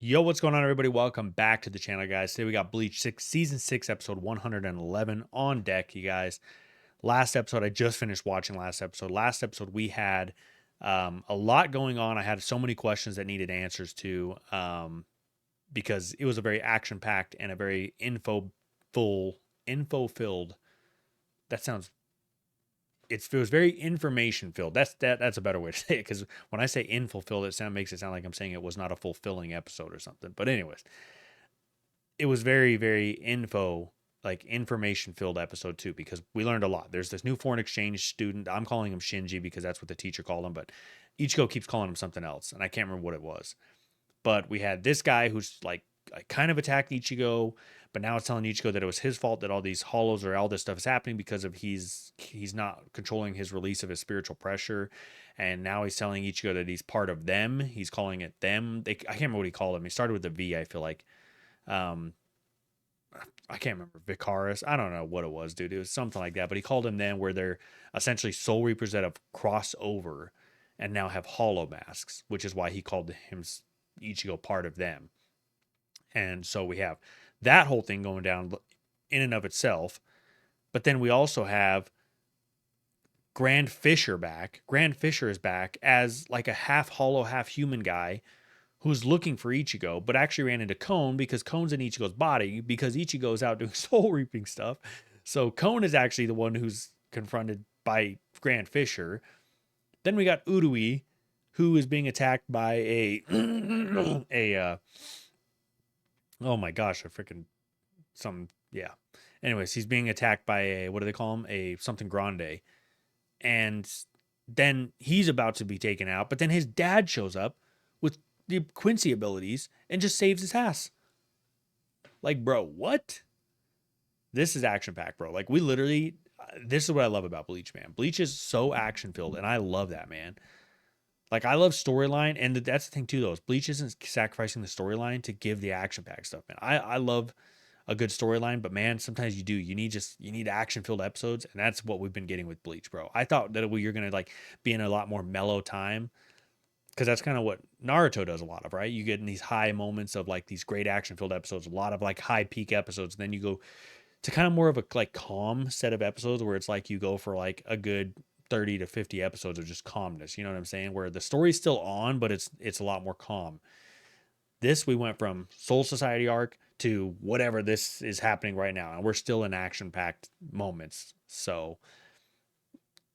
Yo, what's going on, everybody? Welcome back to the channel, guys. Today we got Bleach 6, Season 6, Episode 111 on deck, you guys. Last episode, I just finished watching last episode. Last episode, we had a lot going on. I had so many questions that needed answers to because it was a very action-packed and a very info-filled. That sounds it was very information filled. That's a better way to say it, because when I say info filled, makes it sound like I'm saying it was not a fulfilling episode or something. But anyways, it was very, very information filled episode too, because we learned a lot. There's this new foreign exchange student. I'm calling him Shinji because that's what the teacher called him, but Ichigo keeps calling him something else, and I can't remember what it was. But we had this guy who's like kind of attacked Ichigo, but now it's telling Ichigo that it was his fault that all these hollows or all this stuff is happening because of he's not controlling his release of his spiritual pressure. And now he's telling Ichigo that he's part of them. He's calling it them. I can't remember what he called them. He started with a V, I feel like. Um, I can't remember, Vicaris. I don't know what it was, dude. It was something like that. But he called them then, where they're essentially soul reapers that have crossed over and now have hollow masks, which is why he called him Ichigo part of them. And so we have that whole thing going down in and of itself. But then we also have Grand Fisher back. Grand Fisher is back as like a half hollow, half human guy who's looking for Ichigo, but actually ran into Cone because Cone's in Ichigo's body because Ichigo's out doing soul reaping stuff. So Cone is actually the one who's confronted by Grand Fisher. Then we got Urui, who is being attacked by oh my gosh, I freaking yeah. Anyways, he's being attacked by a, what do they call him? A something grande. And then he's about to be taken out, but then his dad shows up with the Quincy abilities and just saves his ass. Like, bro, what? This is action packed, bro. Like, we literally, this is what I love about Bleach, man. Bleach is so action filled, and I love that, man. Like, I love storyline, and that's the thing too, though. Is Bleach isn't sacrificing the storyline to give the action packed stuff, man. I love a good storyline, but man, sometimes you do. You need action filled episodes, and that's what we've been getting with Bleach, bro. I thought that you're gonna like be in a lot more mellow time, because that's kind of what Naruto does a lot of, right? You get in these high moments of like these great action filled episodes, a lot of like high peak episodes, and then you go to kind of more of a like calm set of episodes where it's like you go for like a good 30 to 50 episodes of just calmness. You know what I'm saying? Where the story's still on, but it's a lot more calm. This, we went from Soul Society arc to whatever this is happening right now, and we're still in action packed moments. So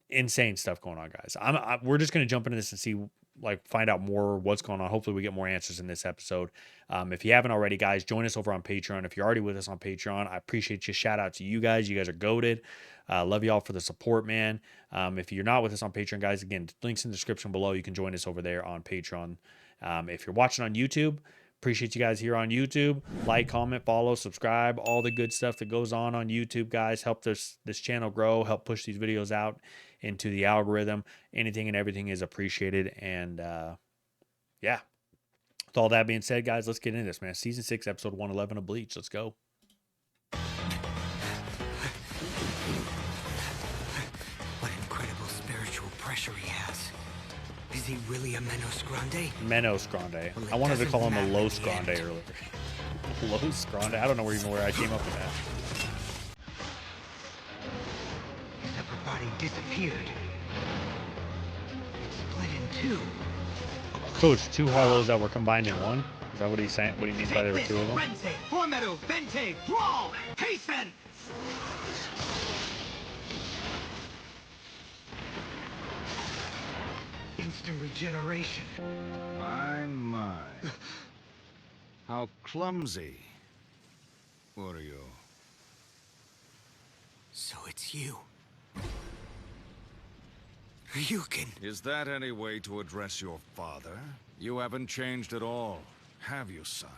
insane stuff going on, guys. We're just gonna jump into this and see, like, find out more what's going on. Hopefully we get more answers in this episode. If you haven't already, guys, join us over on Patreon. If you're already with us on Patreon, I appreciate you. Shout out to you guys. You guys are goated. Love y'all for the support, man. If you're not with us on Patreon, guys, again, links in the description below. You can join us over there on Patreon. If you're watching on YouTube, appreciate you guys here on YouTube. Like, comment, follow, subscribe, all the good stuff that goes on YouTube, guys. Help this channel grow, help push these videos out into the algorithm. Anything and everything is appreciated. And yeah, with all that being said, guys, let's get into this, man. Season 6, episode 111 of Bleach. Let's go. What incredible spiritual pressure he has. Is he really a Menos Grande? Menos Grande. Well, I wanted to call him a matter Los in the Grande end. earlier. Los Grande. I don't know where I came up with that. His upper body disappeared. It split in two. So it's two hollows that were combined in one? Is that what he's saying? What he means by there were two of them? Rense, Formeru, Vente, Brawl, Hasten! Instant regeneration. My. How clumsy. What are you? So it's you. Ryukin. Is that any way to address your father? You haven't changed at all, have you, son?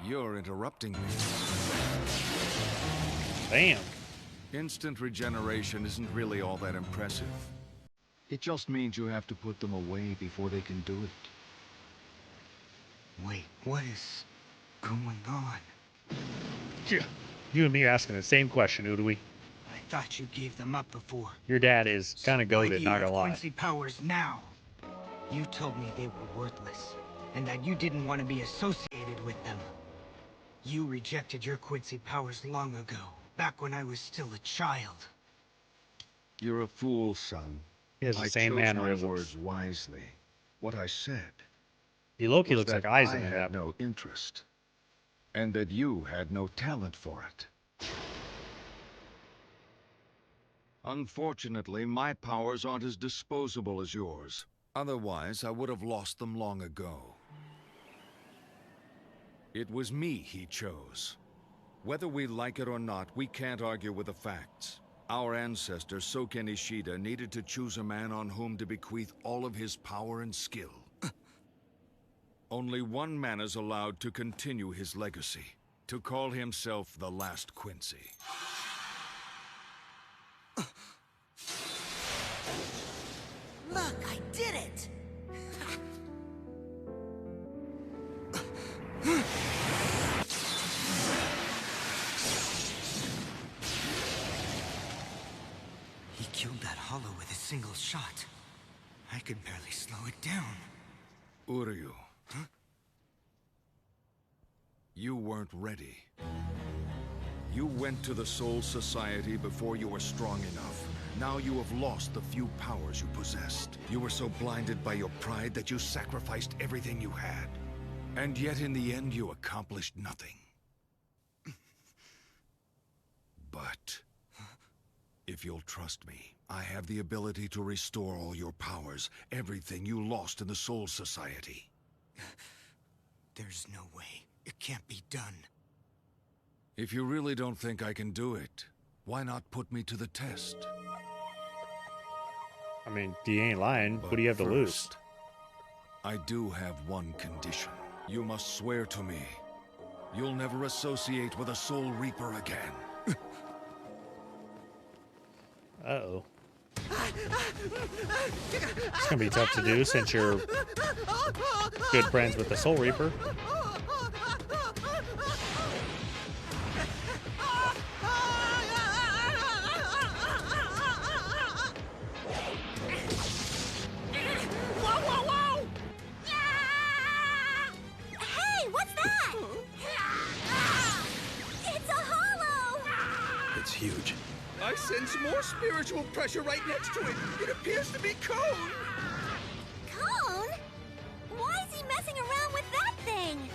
You're interrupting me. Damn. Instant regeneration isn't really all that impressive. It just means you have to put them away before they can do it. Wait, what is going on? Yeah. You and me are asking the same question, Udui. thought you gave them up before. Your dad is kind of Why do goated, you not have gonna lie. Quincy powers now? You told me they were worthless, and that you didn't want to be associated with them. You rejected your Quincy powers long ago, back when I was still a child. You're a fool, son. He has the I same chose my mannerisms. words wisely. What I said Loki was looks like that Aizen I in had that. no interest, and that you had no talent for it. Unfortunately, my powers aren't as disposable as yours. Otherwise, I would have lost them long ago. It was me he chose. Whether we like it or not, we can't argue with the facts. Our ancestor, Soken Ishida, needed to choose a man on whom to bequeath all of his power and skill. Only one man is allowed to continue his legacy, to call himself the last Quincy. Look, I did it! He killed that hollow with a single shot. I could barely slow it down. Uryu. Huh? You weren't ready. You went to the Soul Society before you were strong enough. Now you have lost the few powers you possessed. You were so blinded by your pride that you sacrificed everything you had. And yet in the end you accomplished nothing. But if you'll trust me, I have the ability to restore all your powers, everything you lost in the Soul Society. There's no way. It can't be done. If you really don't think I can do it, why not put me to the test? I mean, you ain't lying. What do you have to lose? First, I do have one condition. You must swear to me. You'll never associate with a Soul Reaper again. Uh-oh. It's gonna be tough to do since you're good friends with the Soul Reaper. Whoa, whoa, whoa! Hey, what's that? It's a hollow! It's huge. I sense more spiritual pressure right next to it. It appears to be Cone. Cone? Why is he messing around with that thing?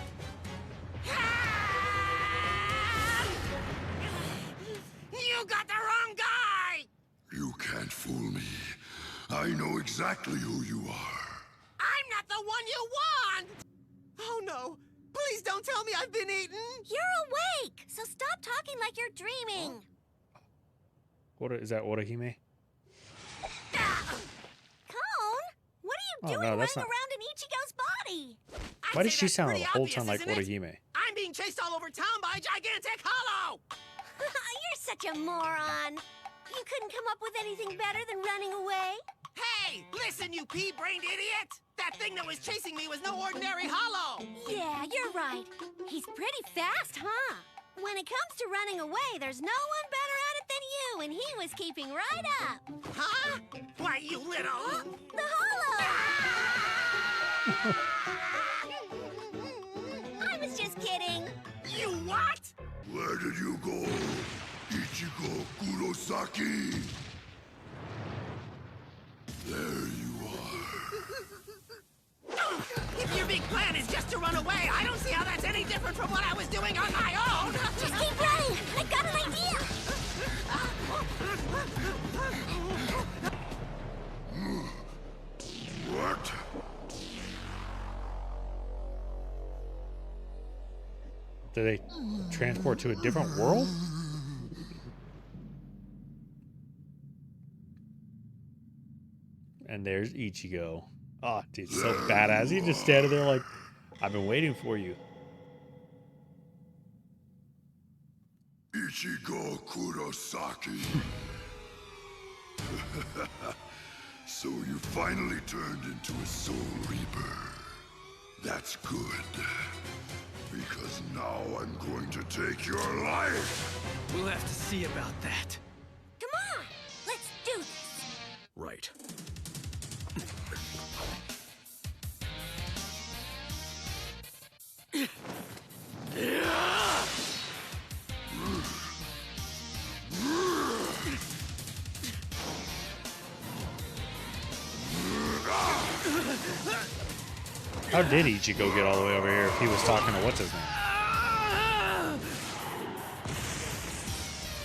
You got the wrong guy! You can't fool me. I know exactly who you are. I'm not the one you want! Oh no! Please don't tell me I've been eaten! You're awake, so stop talking like you're dreaming. Is that Orihime? Cone? What are you Oh, doing no, running that's not- around in Ichigo's body? Why does she sound the whole time like Orihime? I'm being chased all over town by a gigantic hollow! You're such a moron. You couldn't come up with anything better than running away? Hey! Listen, you pea-brained idiot! That thing that was chasing me was no ordinary hollow! Yeah, you're right. He's pretty fast, huh? When it comes to running away, there's no one better at it than you, and he was keeping right up. Huh? Why, you little... The hollow! I was just kidding. You what? Where did you go, Ichigo Kurosaki? There you are. If your big plan is just to run away, I don't see how that's any different from what I was doing on my own! Just keep running. I've got an idea. What? Do they transport to a different world? And there's Ichigo. Oh, dude, so badass. He's just standing there like, I've been waiting for you. Ichigo Kurosaki. So you finally turned into a Soul Reaper. That's good. Because now I'm going to take your life. We'll have to see about that. right. How did Ichigo get all the way over here if he was talking to what's his name?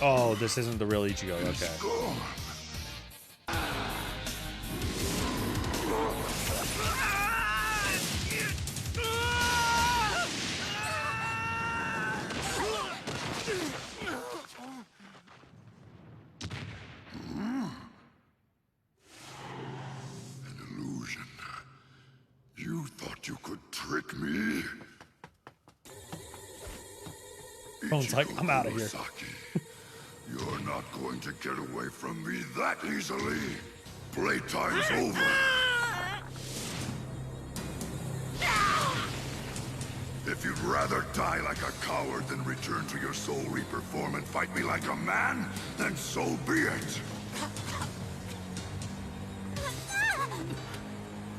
Oh, this isn't the real Ichigo. Okay. An illusion. You thought you could trick me? Phone's like, I'm out of here. Kurosaki, you're not going to get away from me that easily. Playtime's over. If you'd rather die like a coward than return to your Soul Reaper form and fight me like a man, then so be it.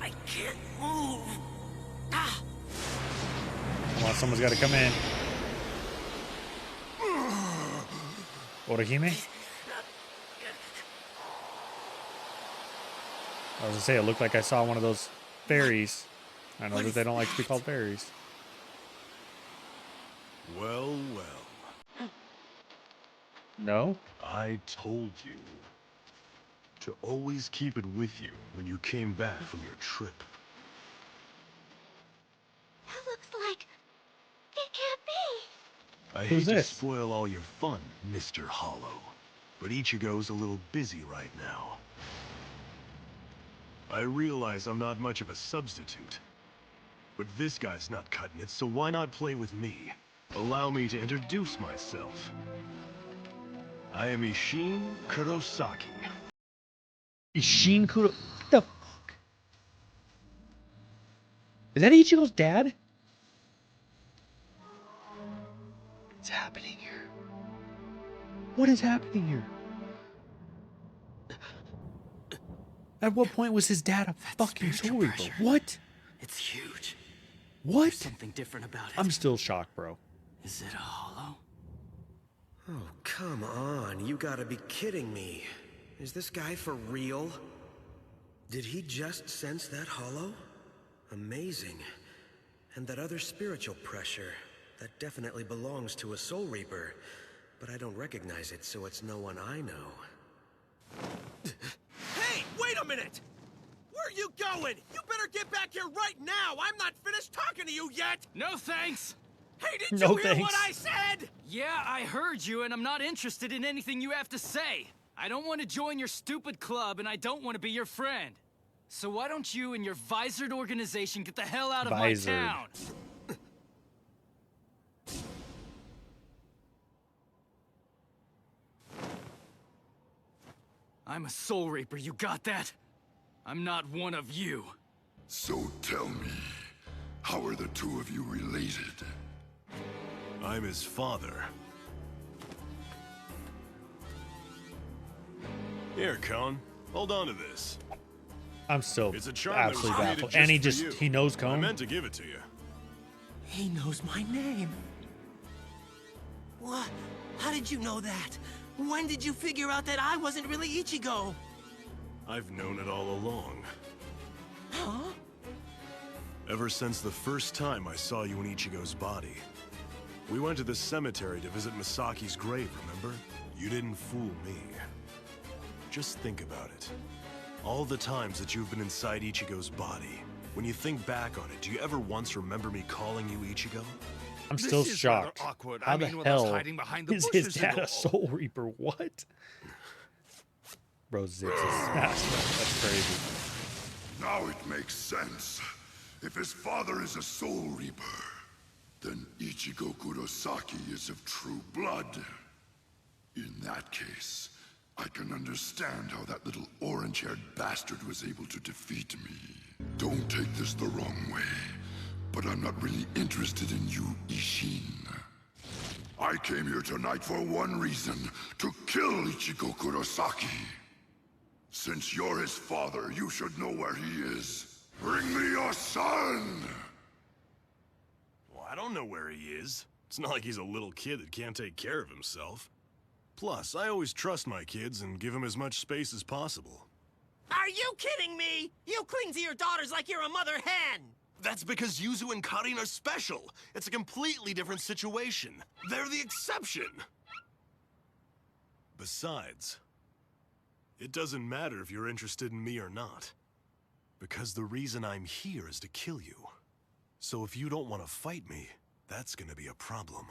I can't move. Come on, someone's got to come in. Orihime? I was gonna say, it looked like I saw one of those fairies. I know that they don't like to be called fairies. Well, well. No? I told you to always keep it with you when you came back from your trip. That looks like it can't be. I Who's hate this? to spoil all your fun, Mr. Hollow, but Ichigo's a little busy right now. I realize I'm not much of a substitute, but this guy's not cutting it, so why not play with me? Allow me to introduce myself. I am Isshin Kurosaki. Isshin Kuro... What the fuck? Is that Ichigo's dad? What's happening here? What is happening here? At what point was his dad a fucking Soul Reaper? pressure. What? It's huge. What? There's something different about it. I'm still shocked, bro. Is it a hollow? Oh, come on. You gotta be kidding me. Is this guy for real? Did he just sense that hollow? Amazing. And that other spiritual pressure. That definitely belongs to a Soul Reaper. But I don't recognize it, so it's no one I know. Hey, wait a minute! Where are you going? You better get back here right now! I'm not finished talking to you yet! No thanks. Hey, did No you hear what thanks. I said? Yeah, I heard you, and I'm not interested in anything you have to say. I don't want to join your stupid club, and I don't want to be your friend. So why don't you and your visored organization get the hell out of Visored. my town? I'm a Soul Reaper, you got that? I'm not one of you. So tell me, how are the two of you related? I'm his father. Here, Cone. Hold on to this. I'm still It's a charm that was absolutely created baffled. just And he for just, you. he knows I Cone. meant to give it to you. He knows my name. What? How did you know that? When did you figure out that I wasn't really Ichigo? I've known it all along. Huh? Ever since the first time I saw you in Ichigo's body. We went to the cemetery to visit Masaki's grave, remember? You didn't fool me. Just think about it. All the times that you've been inside Ichigo's body. When you think back on it, do you ever once remember me calling you Ichigo? I'm still This is rather shocked. awkward. How I the mean, with us hell hiding behind the is bushes his and dad a all. Soul Reaper? What? Bro, Zips is smashed. That's crazy. Now it makes sense. If his father is a Soul Reaper, then Ichigo Kurosaki is of true blood. In that case, I can understand how that little orange-haired bastard was able to defeat me. Don't take this the wrong way, but I'm not really interested in you, Isshin. I came here tonight for one reason, to kill Ichigo Kurosaki. Since you're his father, you should know where he is. Bring me your son! Well, I don't know where he is. It's not like he's a little kid that can't take care of himself. Plus, I always trust my kids and give them as much space as possible. Are you kidding me? You cling to your daughters like you're a mother hen! That's because Yuzu and Karin are special. It's a completely different situation. They're the exception. Besides, it doesn't matter if you're interested in me or not. Because the reason I'm here is to kill you. So if you don't want to fight me, that's gonna be a problem.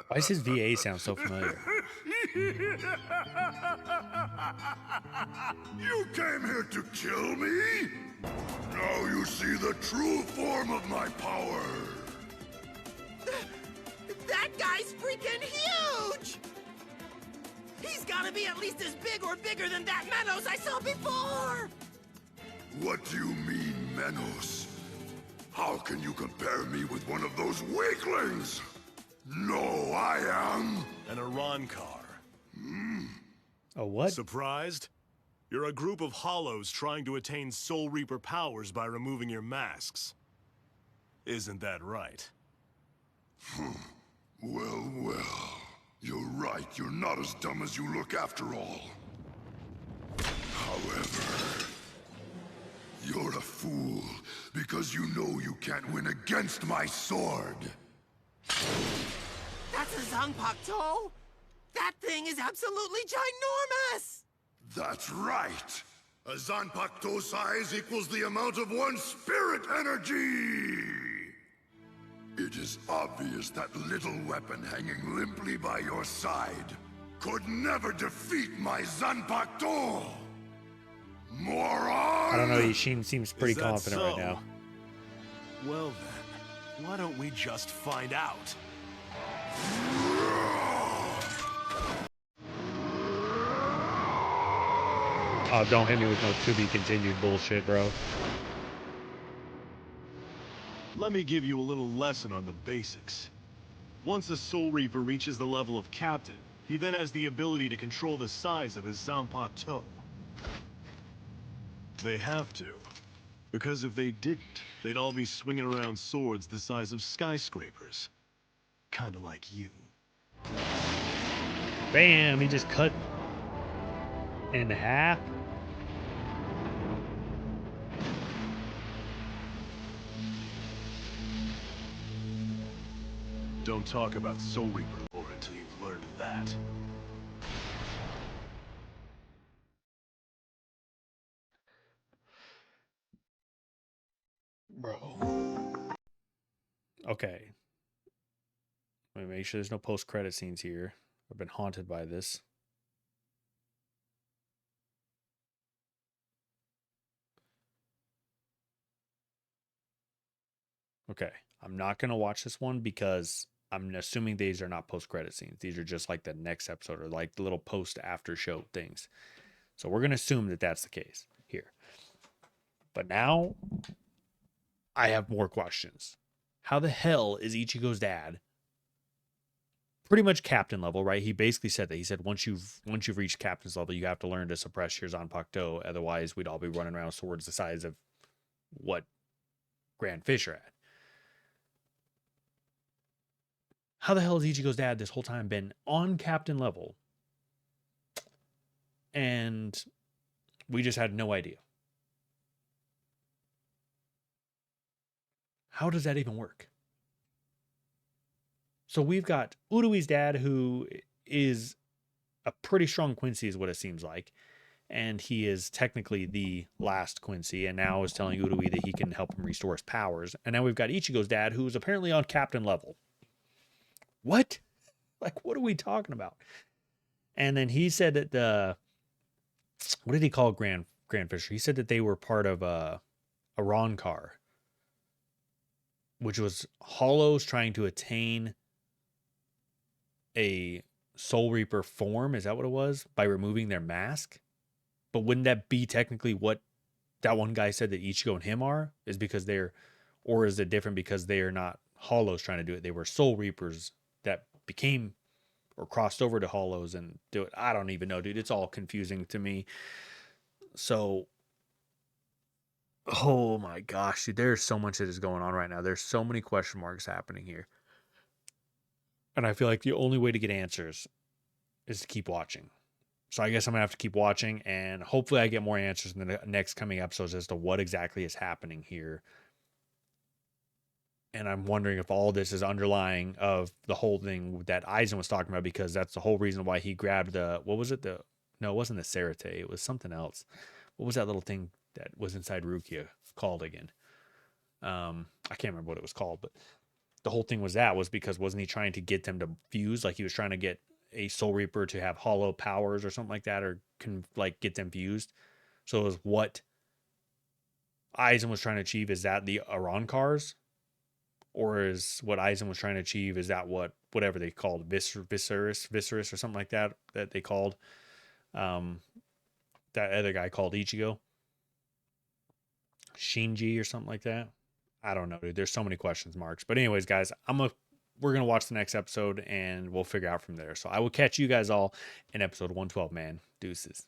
Why does his VA sound so familiar? You came here to kill me? Now you see the true form of my power. That guy's freaking huge! He's gotta be at least as big or bigger than that Manos I saw before! What do you mean, Menos? How can you compare me with one of those weaklings? No, I am... An Arankar. Oh, what? Surprised? You're a group of hollows trying to attain Soul Reaper powers by removing your masks. Isn't that right? Well, well. You're right, you're not as dumb as you look after all. However, you're a fool, because you know you can't win against my sword. That's a Zanpakuto! That thing is absolutely ginormous! That's right! A Zanpakuto size equals the amount of one spirit energy! It is obvious that little weapon hanging limply by your side could never defeat my Zanpakuto! Moron! I don't know, Ishin seems pretty Is that confident right so? now. Well then, why don't we just find out? Oh, don't hit me with no to be continued bullshit, bro. Let me give you a little lesson on the basics. Once a Soul Reaper reaches the level of Captain, he then has the ability to control the size of his Zanpakuto. They have to. Because if they didn't, they'd all be swinging around swords the size of skyscrapers. Kinda like you. Bam, he just cut in half. Don't talk about Soul Reaper lore until you've learned that. Bro. Okay. Let me make sure there's no post-credit scenes here. I've been haunted by this. Okay. I'm not going to watch this one because I'm assuming these are not post-credit scenes. These are just like the next episode or like the little post-after show things. So we're going to assume that that's the case here. But now I have more questions. How the hell is Ichigo's dad pretty much captain level, right? He basically said that. He said once you've reached captain's level, you have to learn to suppress your Zanpakuto. Otherwise, we'd all be running around swords the size of what Grand Fish are at. How the hell has Ichigo's dad this whole time been on captain level? And we just had no idea. How does that even work? So we've got Urui's dad, who is a pretty strong Quincy, is what it seems like. And he is technically the last Quincy, and now is telling Urui that he can help him restore his powers. And now we've got Ichigo's dad, who is apparently on captain level. What? Like, what are we talking about? And then he said that what did he call Grand Fisher? He said that they were part of a Ronkar, which was Hollows trying to attain a Soul Reaper form. Is that what it was? By removing their mask? But wouldn't that be technically what that one guy said that Ichigo and him are? Is because they're, or is it different because they are not Hollows trying to do it? They were Soul Reapers that became or crossed over to hollows and do it. I don't even know, dude. It's all confusing to me. So, oh my gosh, dude, there's so much that is going on right now. There's so many question marks happening here. And I feel like the only way to get answers is to keep watching. So I guess I'm going to have to keep watching, and hopefully I get more answers in the next coming episodes as to what exactly is happening here. And I'm wondering if all this is underlying of the whole thing that Aizen was talking about, because that's the whole reason why he grabbed what was it? No, it wasn't the Serite. It was something else. What was that little thing that was inside Rukia called again? I can't remember what it was called, but the whole thing was because wasn't he trying to get them to fuse? Like he was trying to get a Soul Reaper to have hollow powers or something like that, or can like get them fused. So it was what Aizen was trying to achieve. Is that the Arankars? Or is what Aizen was trying to achieve, is that whatever they called Viserys or something like that they called that other guy called Ichigo? Shinji or something like that? I don't know, dude. There's so many questions marks. But anyways, guys, we're gonna watch the next episode and we'll figure out from there. So I will catch you guys all in episode 112, man. Deuces.